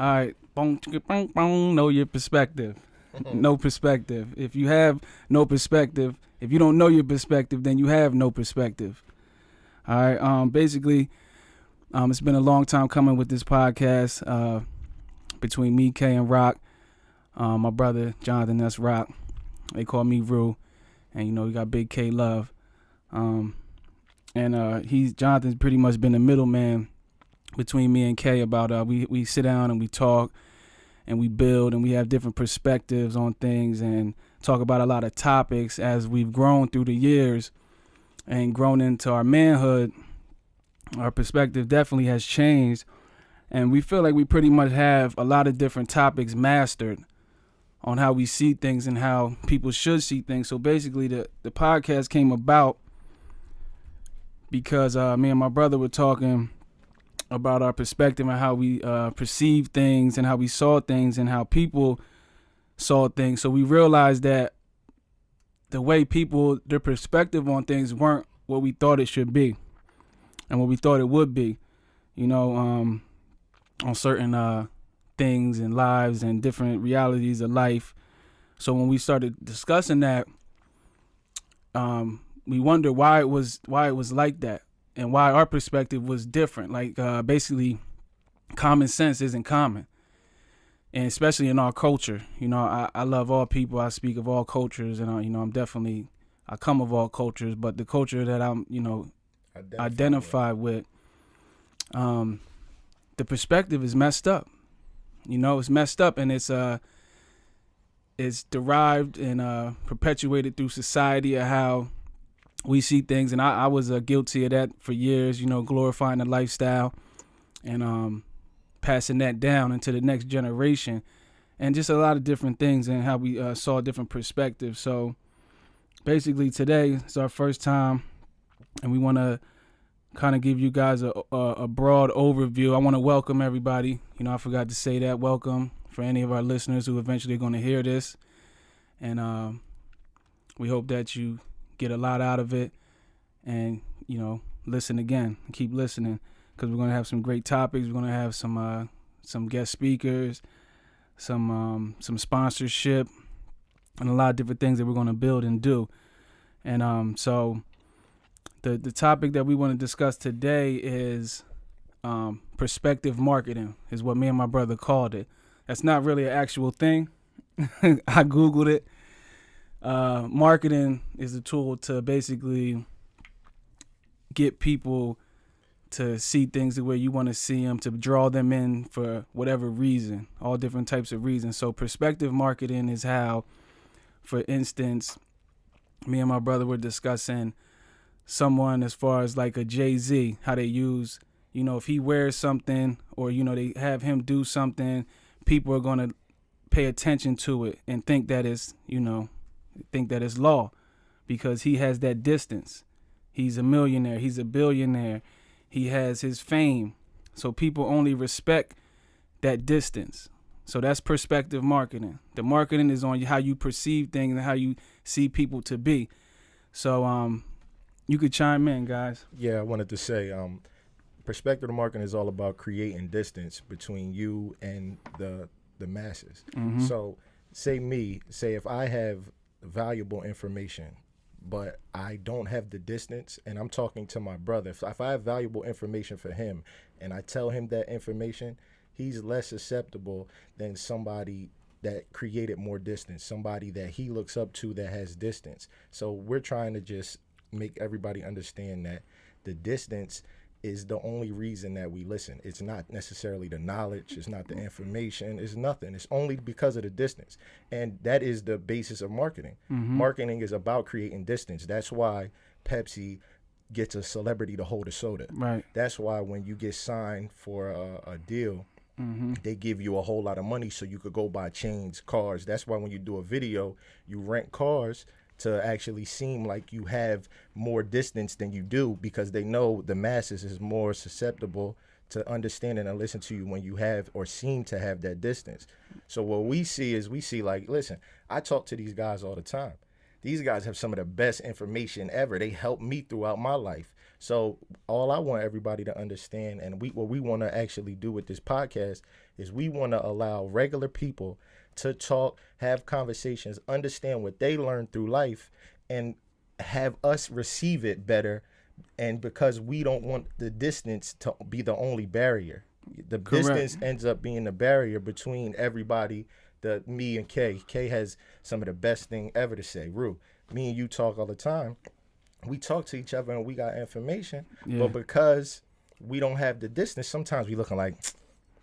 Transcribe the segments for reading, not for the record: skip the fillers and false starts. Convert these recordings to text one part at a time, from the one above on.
All right. Boom, chicka, boom, boom. Know your perspective. No perspective. If you have no perspective, if you don't know your perspective, then you have no perspective. All right. Basically, it's been a long time coming with this podcast between me, K, and Rock. My brother Jonathan, that's Rock. They call me Rue, and we got Big K Love. Jonathan's pretty much been the middleman between me and K about we sit down and we talk and we build and we have different perspectives on things and talk about a lot of topics as we've grown through the years and grown into our manhood. Our perspective definitely has changed, and we feel like we pretty much have a lot of different topics mastered on how we see things and how people should see things. So basically the podcast came about because me and my brother were talking about our perspective and how we perceive things and how we saw things and how people saw things. So we realized that the way people, their perspective on things weren't what we thought it should be and what we thought it would be, on certain things and lives and different realities of life. So when we started discussing that, we wondered why it was like that and why our perspective was different. Like basically, common sense isn't common, and especially in our culture. I love all people. I speak of all cultures, and I come of all cultures. But the culture that I'm identify with, the perspective is messed up. It's messed up, and it's derived and perpetuated through society of how we see things. And I was guilty of that for years, glorifying the lifestyle and passing that down into the next generation, and just a lot of different things and how we saw different perspectives. So basically today is our first time, and we want to kind of give you guys a broad overview. I want to welcome everybody. I forgot to say that. Welcome for any of our listeners who eventually are going to hear this. And we hope that you get a lot out of it and, listen again and keep listening, because we're going to have some great topics. We're going to have some guest speakers, some sponsorship, and a lot of different things that we're going to build and do. And so the topic that we want to discuss today is perspective marketing, is what me and my brother called it. That's not really an actual thing. I Googled it. Marketing is a tool to basically get people to see things the way you want to see them, to draw them in for whatever reason, all different types of reasons. So perspective marketing is how, for instance, me and my brother were discussing someone as far as like a Jay-Z, how they use, if he wears something or, they have him do something, people are going to pay attention to it and think that it's law because he has that distance. He's a millionaire. He's a billionaire. He has his fame. So people only respect that distance. So that's perspective marketing. The marketing is on how you perceive things and how you see people to be. So you could chime in, guys. Yeah, I wanted to say perspective marketing is all about creating distance between you and the masses. Mm-hmm. So say if I have valuable information, but I don't have the distance, and I'm talking to my brother, if I have valuable information for him and I tell him that information, he's less susceptible than somebody that created more distance, somebody that he looks up to that has distance. So we're trying to just make everybody understand that the distance is the only reason that we listen. It's not necessarily the knowledge, it's not the information, it's nothing. It's only because of the distance. And that is the basis of marketing. Mm-hmm. Marketing is about creating distance. That's why Pepsi gets a celebrity to hold a soda. Right. That's why when you get signed for a deal, mm-hmm. they give you a whole lot of money so you could go buy chains, cars. That's why when you do a video, you rent cars to actually seem like you have more distance than you do, because they know the masses is more susceptible to understanding and listen to you when you have or seem to have that distance. So what we see like, listen, I talk to these guys all the time. These guys have some of the best information ever. They helped me throughout my life. So all I want everybody to understand, and what we want to actually do with this podcast is we want to allow regular people to talk, have conversations, understand what they learned through life, and have us receive it better. And because we don't want the distance to be the only barrier, the Correct. distance ends up being the barrier between everybody. Me and Kay. Kay has some of the best thing ever to say. Rue, me and you talk all the time. We talk to each other and we got information, but because we don't have the distance, sometimes we looking like,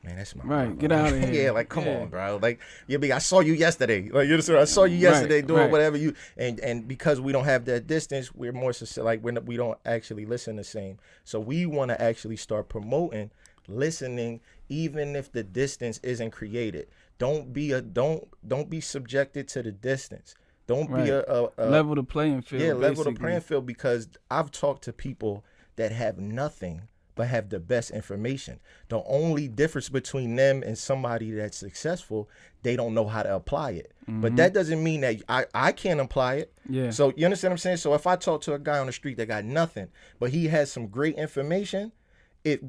man, that's my Right. brother. Get out of here. Yeah, like come on, bro. Like I saw you yesterday. Like you know, I saw you yesterday doing whatever you and because we don't have that distance, we're more like we don't actually listen the same. So we want to actually start promoting listening, even if the distance isn't created. Don't be subjected to the distance. Don't be a level the playing field. Yeah, level the basically. playing field, because I've talked to people that have nothing but have the best information. The only difference between them and somebody that's successful, they don't know how to apply it. But that doesn't mean that I can't apply it. Yeah. So you understand what I'm saying? So if I talk to a guy on the street that got nothing, but he has some great information,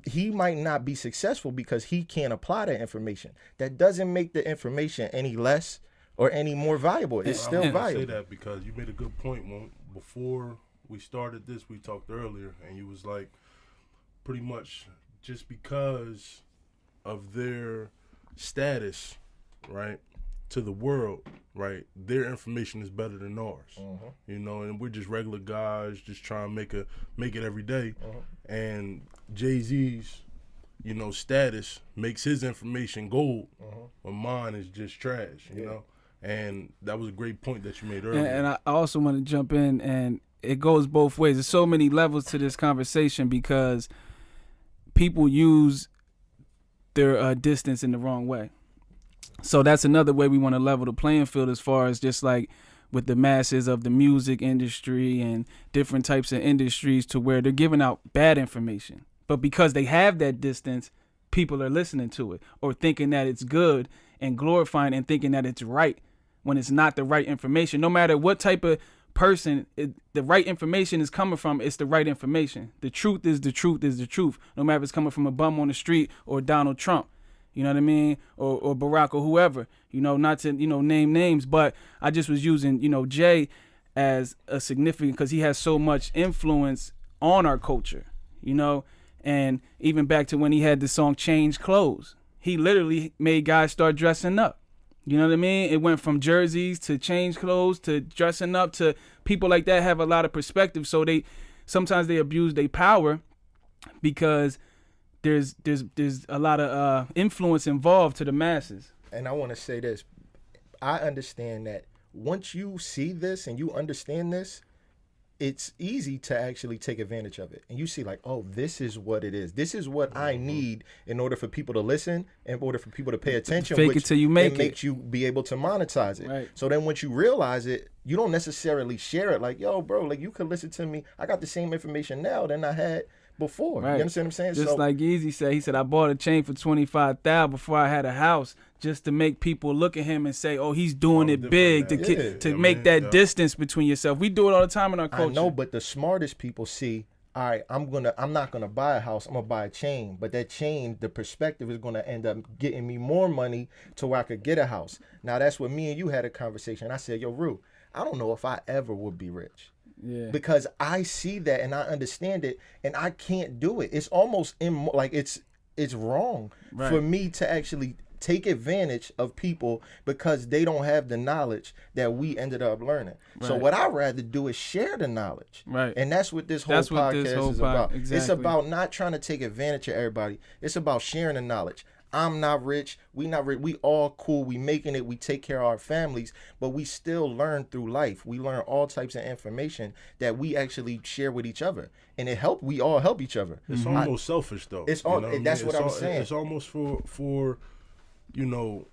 he might not be successful because he can't apply that information. That doesn't make the information any less or any more valuable. It's still valuable. I say that because you made a good point. Before we started this, we talked earlier, and you was like, pretty much just because of their status, right, to the world, right, their information is better than ours. You know, and we're just regular guys just trying to make it every day. And Jay-Z's, you know, status makes his information gold, when mine is just trash, you know. And that was a great point that you made earlier. And I also want to jump in, and it goes both ways. There's so many levels to this conversation because people use their distance in the wrong way. So that's another way we want to level the playing field, as far as just like with the masses of the music industry and different types of industries, to where they're giving out bad information. But because they have that distance, people are listening to it or thinking that it's good and glorifying and thinking that it's right when it's not the right information. No matter what type of person the right information is coming from, it's the right information. The truth is the truth is the truth. No matter if it's coming from a bum on the street or Donald Trump, you know what I mean? Or Barack or whoever, you know, not to, you know, name names, but I just was using, you know, Jay as a significant, because he has so much influence on our culture, you know, and even back to when he had the song Change Clothes, he literally made guys start dressing up. You know what I mean? It went from jerseys to change clothes to dressing up to people like that have a lot of perspective. So sometimes they abuse their power because there's a lot of influence involved to the masses. And I want to say this. I understand that once you see this and you understand this, it's easy to actually take advantage of it. And you see like, oh, this is what it is. This is what I need in order for people to listen, in order for people to pay attention. Fake it till you make it. Makes you be able to monetize it. Right. So then once you realize it, you don't necessarily share it like, yo, bro, like you could listen to me. I got the same information now than I had before. Right. You understand what I'm saying? Just like Yeezy said, he said, I bought a chain for $25,000 before I had a house, just to make people look at him and say, oh, he's doing it big to make that distance between yourself. We do it all the time in our culture. I know, but the smartest people see, all right, I'm not gonna buy a house, I'm gonna buy a chain. But that chain, the perspective is gonna end up getting me more money to where I could get a house. Now that's what me and you had a conversation. I said, yo, Rue, I don't know if I ever would be rich. Yeah. Because I see that and I understand it and I can't do it. It's almost like it's wrong for me to actually take advantage of people because they don't have the knowledge that we ended up learning. Right. So what I'd rather do is share the knowledge. Right. And that's what this whole podcast is about. Exactly. It's about not trying to take advantage of everybody. It's about sharing the knowledge. I'm not rich. We not rich. We all cool. We making it. We take care of our families, but we still learn through life. We learn all types of information that we actually share with each other, and we all help each other. It's almost selfish though. It's all. That's what I'm saying. It's almost for, you know,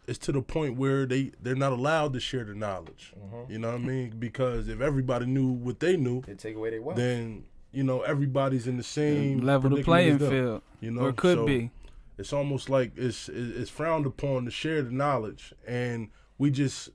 it's to the point where they're not allowed to share the knowledge. You know what I mean? Because if everybody knew what they knew, they take away their wealth. Then you know everybody's in the same level the playing field. You know, or it could be. It's almost like it's frowned upon to share the knowledge, and we just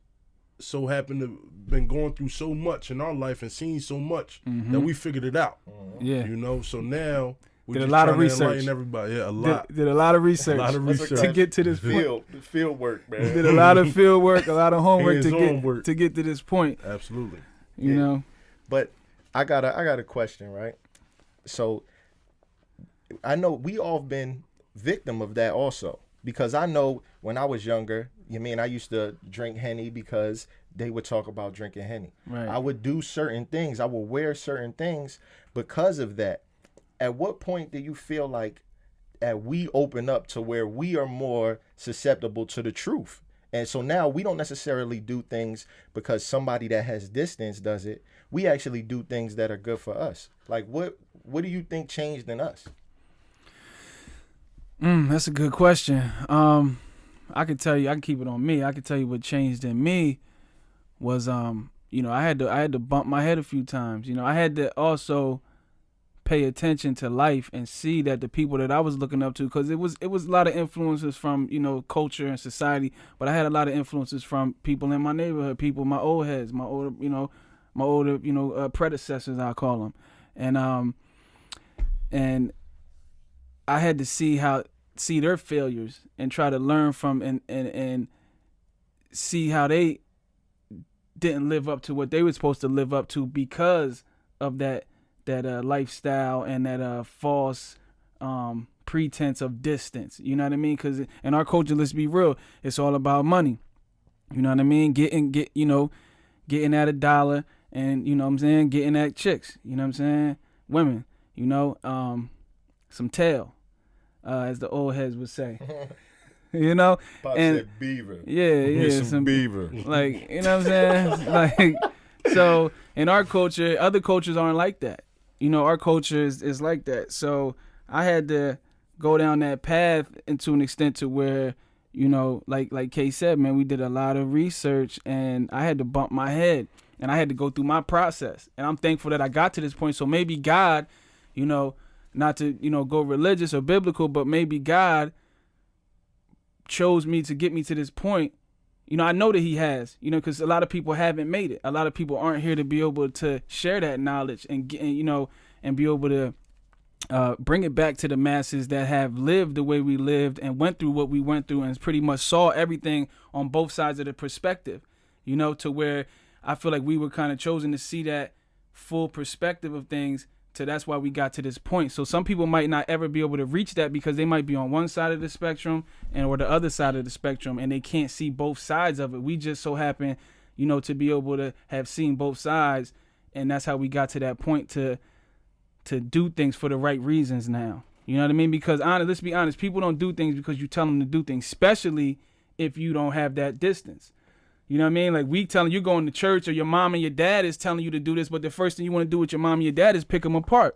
so happen to been going through so much in our life and seen so much that we figured it out. Yeah. You know, so now we Did a just lot of trying to research. enlighten everybody. Yeah, a lot. Did a lot of research. A lot of research. to get to this point. The field work, man. Did a lot of field work, a lot of homework Hands-on work. to get to this point. Absolutely. You know. But I got a question, right? So I know we all been victim of that also, because I know when I was younger, I used to drink Henny because they would talk about drinking Henny. Right. I would do certain things. I would wear certain things because of that. At what point do you feel like we open up to where we are more susceptible to the truth? And so now we don't necessarily do things because somebody that has distance does it. We actually do things that are good for us. Like what do you think changed in us? That's a good question. I can tell you, I can keep it on me. I can tell you what changed in me was, I had to bump my head a few times. I had to also pay attention to life and see that the people that I was looking up to, because it was a lot of influences from, culture and society, but I had a lot of influences from people in my neighborhood, people, my old heads, my older, predecessors, I call them. And I had to see their failures and try to learn from and see how they didn't live up to what they were supposed to live up to because of that lifestyle and that false pretense of distance. You know what I mean? Because in our culture, let's be real, it's all about money. You know what I mean? Getting at a dollar and, getting at chicks. You know what I'm saying? Women, some tail. As the old heads would say, Pop and said beaver. Yeah, some beaver. Like, you know what I'm saying? Like, so in our culture, other cultures aren't like that. Our culture is like that. So I had to go down that path and to an extent to where, like Kay said, man, we did a lot of research and I had to bump my head and I had to go through my process. And I'm thankful that I got to this point. So maybe God, not to, go religious or biblical, but maybe God chose me to get me to this point. I know that he has, because a lot of people haven't made it. A lot of people aren't here to be able to share that knowledge and be able to bring it back to the masses that have lived the way we lived and went through what we went through and pretty much saw everything on both sides of the perspective, to where I feel like we were kind of chosen to see that full perspective of things. So that's why we got to this point. So some people might not ever be able to reach that because they might be on one side of the spectrum or the other side of the spectrum, and they can't see both sides of it. We just so happen, to be able to have seen both sides, and that's how we got to that point to do things for the right reasons now. You know what I mean? Because let's be honest, people don't do things because you tell them to do things, especially if you don't have that distance. You know what I mean? Like we telling you going to church or your mom and your dad is telling you to do this, but the first thing you want to do with your mom and your dad is pick them apart.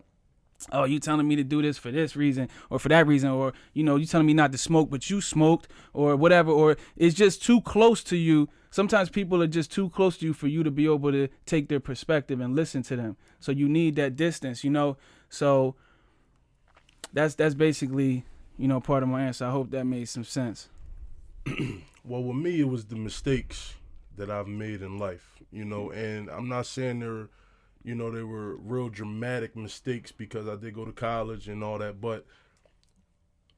Oh, you telling me to do this for this reason or for that reason, or, you telling me not to smoke, but you smoked or whatever, or it's just too close to you. Sometimes people are just too close to you for you to be able to take their perspective and listen to them. So you need that distance, So that's basically, part of my answer. I hope that made some sense. Well, with me, it was the mistakes that I've made in life, and I'm not saying they were real dramatic mistakes because I did go to college and all that, but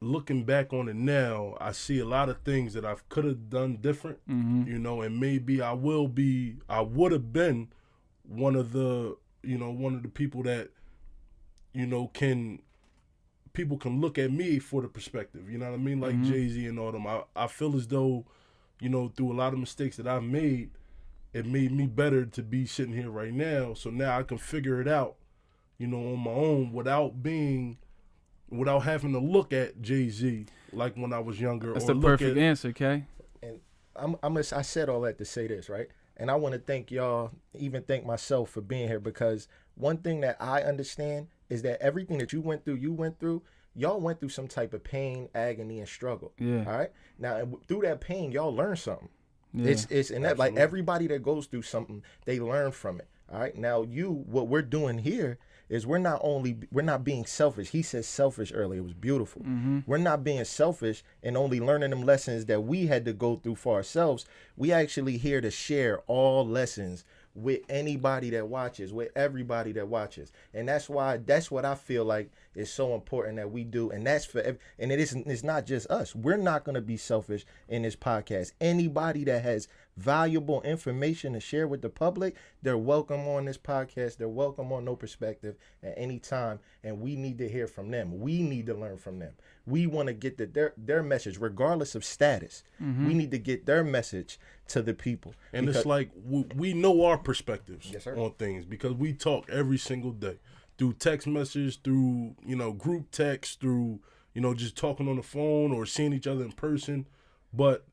looking back on it now, I see a lot of things that I could have done different, and maybe I would have been one of the people that, people can look at me for the perspective, you know what I mean? Like Jay-Z and all them. I feel as though, through a lot of mistakes that I've made, it made me better to be sitting here right now. So now I can figure it out, on my own without having to look at Jay-Z like when I was younger. That's the perfect answer, Kay. And I said all that to say this, right? And I want to thank y'all, even thank myself for being here, because one thing that I understand is that everything that you went through, y'all went through some type of pain, agony, and struggle. Yeah. All right. Now, through that pain, y'all learn something. Yeah. It's and that, like, everybody that goes through something, they learn from it. All right. Now, what we're doing here is we're not being selfish. He said selfish earlier. It was beautiful. We're not being selfish and only learning them lessons that we had to go through for ourselves. We actually here to share all lessons with anybody that watches, with everybody that watches. And that's what I feel like is so important that we do. And it's not just us. We're not going to be selfish in this podcast. Anybody that has valuable information to share with the public, they're welcome on this podcast. They're welcome on No Perspective at any time. And we need to hear from them. We need to learn from them. We want to get their message, regardless of status. We need to get their message to the people. And it's like we know our perspectives Yes, sir. on things because we talk every single day through text message, through, group text, through, just talking on the phone or seeing each other in person. But,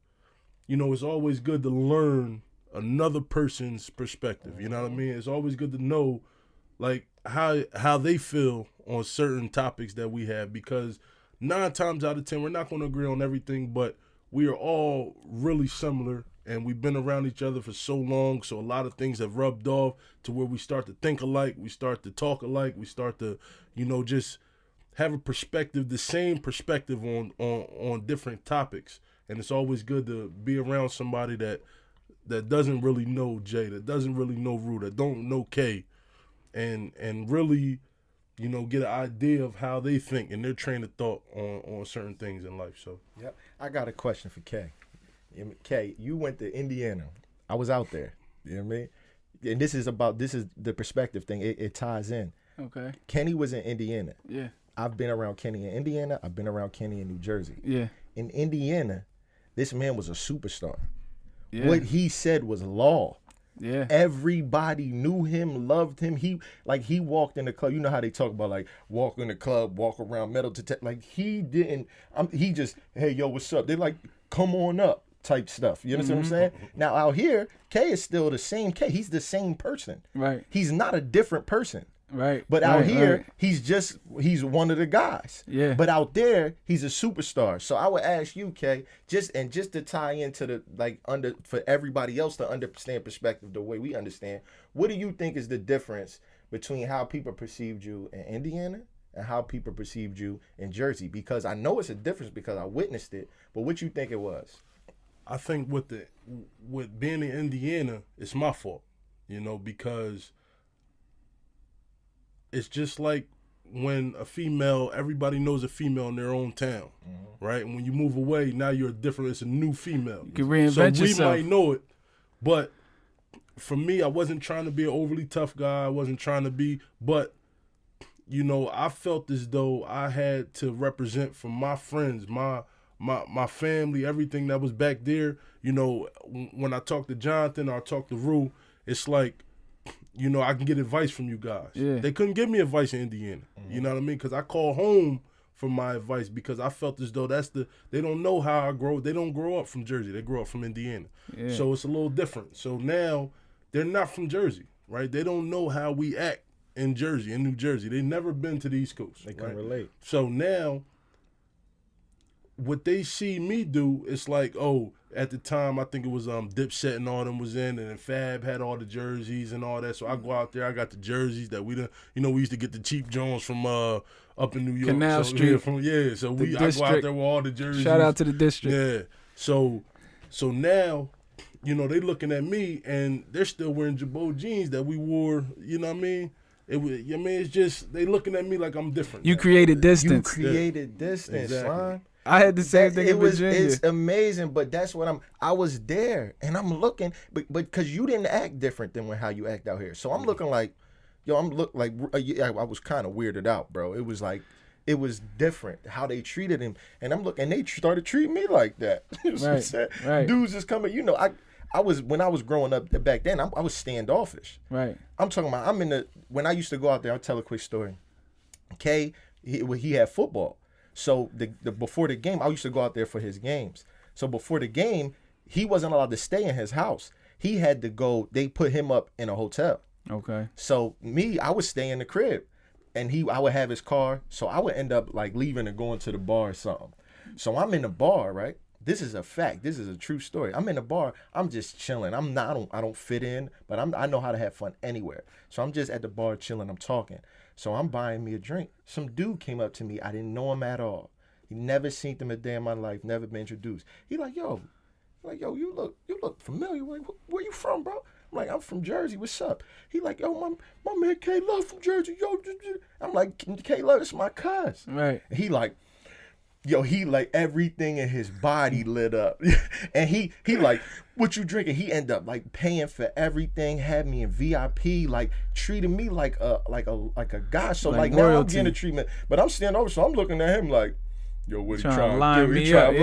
it's always good to learn another person's perspective. You know what I mean? It's always good to know, like, how they feel on certain topics that we have, because 9 times out of 10, we're not going to agree on everything, but we are all really similar, and we've been around each other for so long, so a lot of things have rubbed off to where we start to think alike, we start to talk alike, we start to, just have a perspective, the same perspective on different topics. And it's always good to be around somebody that doesn't really know Jay, that doesn't really know Rue, that don't know K, and really, get an idea of how they think and their train of thought on certain things in life. So, Yep. I got a question for Kay. Kay, you went to Indiana. I was out there. You know what I mean? And this is the perspective thing. It ties in. Okay. Kenny was in Indiana. Yeah. I've been around Kenny in Indiana. I've been around Kenny in New Jersey. Yeah. In Indiana, this man was a superstar. Yeah. What he said was law. Yeah. Everybody knew him, loved him. He walked in the club. You know how they talk about, like, walk in the club, walk around metal detector. Like, he didn't. He just, hey, yo, what's up? They're like, come on up type stuff. You understand what I'm saying? Now out here, K is still the same K. He's the same person. Right. He's not a different person. Right. But out right, here, right. he's one of the guys. Yeah. But out there, he's a superstar. So I would ask you, Kay, just to tie into the for everybody else to understand perspective the way we understand, what do you think is the difference between how people perceived you in Indiana and how people perceived you in Jersey? Because I know it's a difference because I witnessed it, but what you think it was? I think with being in Indiana, it's my fault, because it's just like when everybody knows a female in their own town, right? And when you move away, now it's a new female. You can reinvent yourself. So we might know it, but for me, I wasn't trying to be an overly tough guy. I wasn't trying to be, but, I felt as though I had to represent for my friends, my family, everything that was back there. When I talk to Jonathan or I talk to Rue, it's like, I can get advice from you guys. Yeah. They couldn't give me advice in Indiana. You know what I mean? Because I call home for my advice because I felt as though they don't know how I grow. They don't grow up from Jersey. They grow up from Indiana. Yeah. So it's a little different. So now they're not from Jersey, right? They don't know how we act in Jersey, in New Jersey. They've never been to the East Coast. They can right? relate. So now what they see me do, it's like, oh, at the time, I think it was Dipset and all them was in, and then Fab had all the jerseys and all that. So I go out there, I got the jerseys that we used to get the cheap Jones from up in New York. Canal so, Street. So I go out there with all the jerseys. Shout out to the district. Yeah. So now, they looking at me and they're still wearing Jabot jeans that we wore, you know what I mean? It's just, they looking at me like I'm different. You created distance. You created distance, Exactly. son. I had the same thing in Virginia. It's amazing, but that's what I was there and I'm looking, but because you didn't act different than how you act out here. So I'm looking like, I was kind of weirded out, bro. It was like, it was different how they treated him. And I'm looking, and they started treating me like that. You know what I'm saying? Right. Dudes just coming, when I was growing up back then, I was standoffish. Right. I'm talking about, when I used to go out there, I'll tell a quick story. Kay, he had football. So the before the game, I used to go out there for his games. So before the game, he wasn't allowed to stay in his house. He had to go, they put him up in a hotel. Okay. So I would stay in the crib and I would have his car. So I would end up like leaving and going to the bar or something. So I'm in the bar, right? This is a fact. This is a true story. I'm in the bar. I'm just chilling. I don't fit in, but I know how to have fun anywhere. So I'm just at the bar chilling. I'm talking. So I'm buying me a drink. Some dude came up to me. I didn't know him at all. He never seen him a day in my life, never been introduced. He like, yo, you look familiar. Like, where you from, bro? I'm like, I'm from Jersey. What's up? He like, yo, my man K Love from Jersey. Yo, I'm like, K Love, it's my cuz. Right. He like, yo, he like everything in his body lit up. And he like, what you drinking? He ended up like paying for everything, had me in VIP, like treated me like a guy. So like now I'm getting a treatment, but I'm standing over, so I'm looking at him like, yo, what he trying to line me up?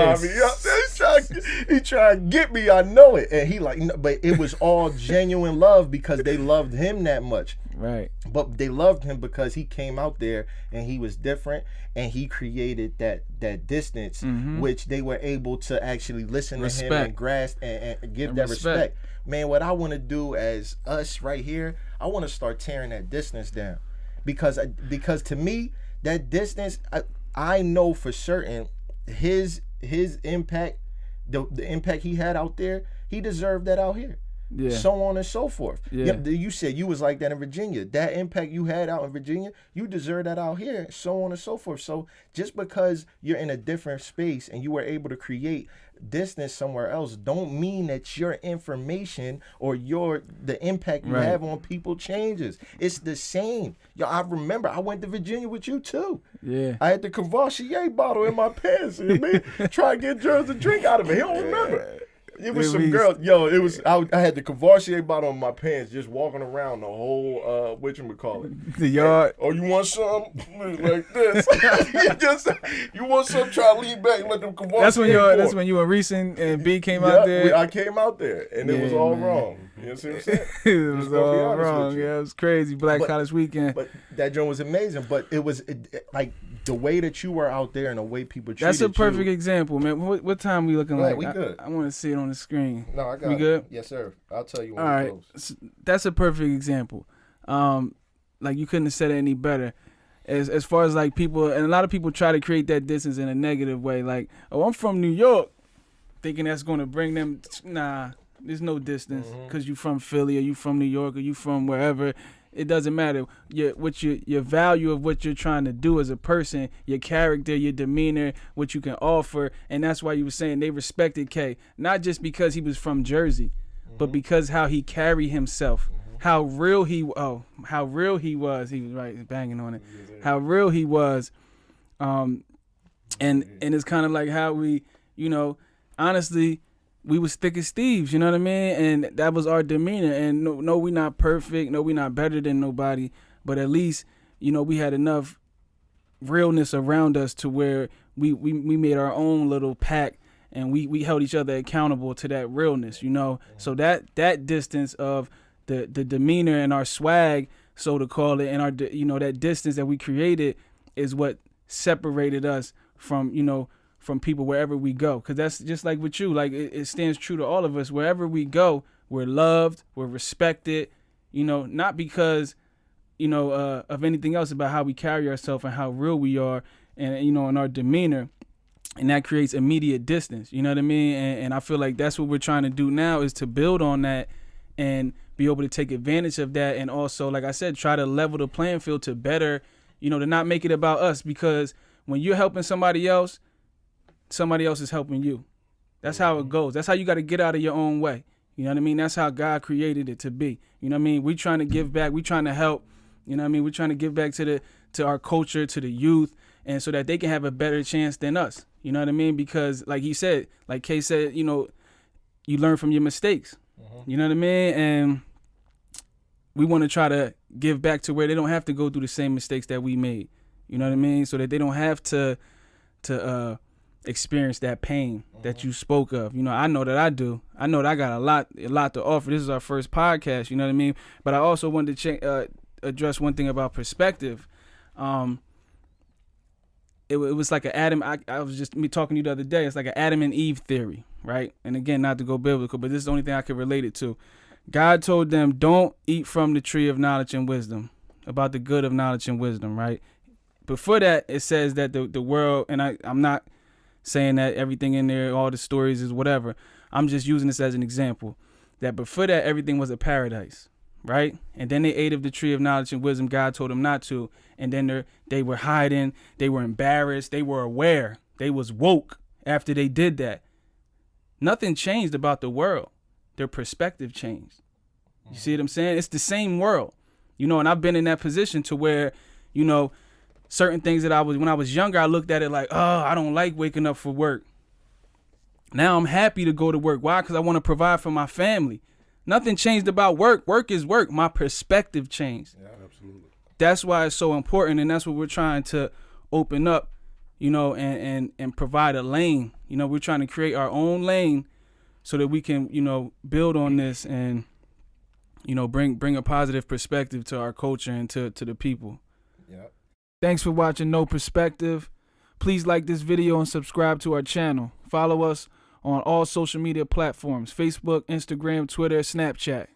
He trying to get me. I know it. And he like, but it was all genuine love because they loved him that much. Right. But they loved him because he came out there and he was different and he created that distance, which they were able to actually listen to him and grasp and give that respect. Man, what I want to do as us right here, I want to start tearing that distance down because to me, that distance, I know for certain his impact, the impact he had out there, he deserved that out here. Yeah. So on and so forth. Yeah. You said you was like that in Virginia. That impact you had out in Virginia, you deserve that out here. So on and so forth. So just because you're in a different space and you were able to create distance somewhere else, don't mean that your information or the impact you have on people changes. It's the same. Yo, I remember I went to Virginia with you too. Yeah. I had the Cavassier bottle in my pants. You know what I mean? Try to get Jerz a drink out of it. He don't remember. It was some girl. Yo, it was. I had the Cavassier bottle in my pants, just walking around the whole whatchamacallit, the yard. Oh, you want some? Like this. you want some? Try to lean back and let them Cavassier. That's when you and Reese and B came out there. I came out there, and it was all wrong. You know what I'm saying? It was all wrong. Yeah, it was crazy. Black College Weekend. But that joint was amazing. But it was like the way that you were out there and the way people treated you. That's a perfect example, man. What time we looking like? We good. I want to see it on the screen. No, I got it. We good? Yes, sir. I'll tell you when all right. Close. That's a perfect example. Like you couldn't have said it any better. As far as like people, and a lot of people try to create that distance in a negative way. Like, oh, I'm from New York, thinking that's going to bring them. Nah, there's no distance because you from Philly or you from New York or you from wherever. It doesn't matter. Your value of what you're trying to do as a person, your character, your demeanor, what you can offer, and that's why you were saying they respected K, not just because he was from Jersey, but because how he carried himself, how real he was. He was right banging on it. How real he was, and it's kind of like how we, honestly. We was thick as thieves, you know what I mean? And that was our demeanor. And no, we not perfect. No, we not better than nobody. But at least, we had enough realness around us to where we made our own little pack and we held each other accountable to that realness, So that distance of the demeanor and our swag, so to call it, and our, that distance that we created is what separated us from, from people wherever we go. Because that's just like with you, like it stands true to all of us. Wherever we go, we're loved, we're respected, not because, of anything else, about how we carry ourselves and how real we are and, and our demeanor. And that creates immediate distance, you know what I mean? And I feel like that's what we're trying to do now, is to build on that and be able to take advantage of that. And also, like I said, try to level the playing field to better, to not make it about us. Because when you're helping somebody else is helping you. That's how it goes. That's how you got to get out of your own way. You know what I mean? That's how God created it to be. You know what I mean? We trying to give back. We trying to help. You know what I mean? We're trying to give back to our culture, to the youth, and so that they can have a better chance than us. You know what I mean? Because like he said, like Kay said, you learn from your mistakes. You know what I mean? And we want to try to give back to where they don't have to go through the same mistakes that we made. You know what I mean? So that they don't have to experience that pain that you spoke of. I know that I do. I know that I got a lot to offer. This is our first podcast, you know what I mean? But I also wanted to address one thing about perspective. It was like an Adam. I was just talking to you the other day. It's like an Adam and Eve theory, right? And again, not to go biblical, but this is the only thing I can relate it to. God told them, don't eat from the tree of knowledge and wisdom, about the good of knowledge and wisdom, right? Before that, it says that the world, and I'm not saying that everything in there, all the stories is whatever. I'm just using this as an example. That before that, everything was a paradise, right? And then they ate of the tree of knowledge and wisdom. God told them not to. And then they were hiding. They were embarrassed. They were aware. They was woke after they did that. Nothing changed about the world. Their perspective changed. You see what I'm saying? It's the same world, you know, and I've been in that position to where, you know, certain things that when I was younger, I looked at it like, oh, I don't like waking up for work. Now I'm happy to go to work. Why? Because I want to provide for my family. Nothing changed about work. Work is work. My perspective changed. Yeah, absolutely. That's why it's so important, and that's what we're trying to open up, you know, and provide a lane. You know, we're trying to create our own lane so that we can, you know, build on this and, you know, bring a positive perspective to our culture and to the people. Yeah. Thanks for watching No Perspective. Please like this video and subscribe to our channel. Follow us on all social media platforms: Facebook, Instagram, Twitter, Snapchat.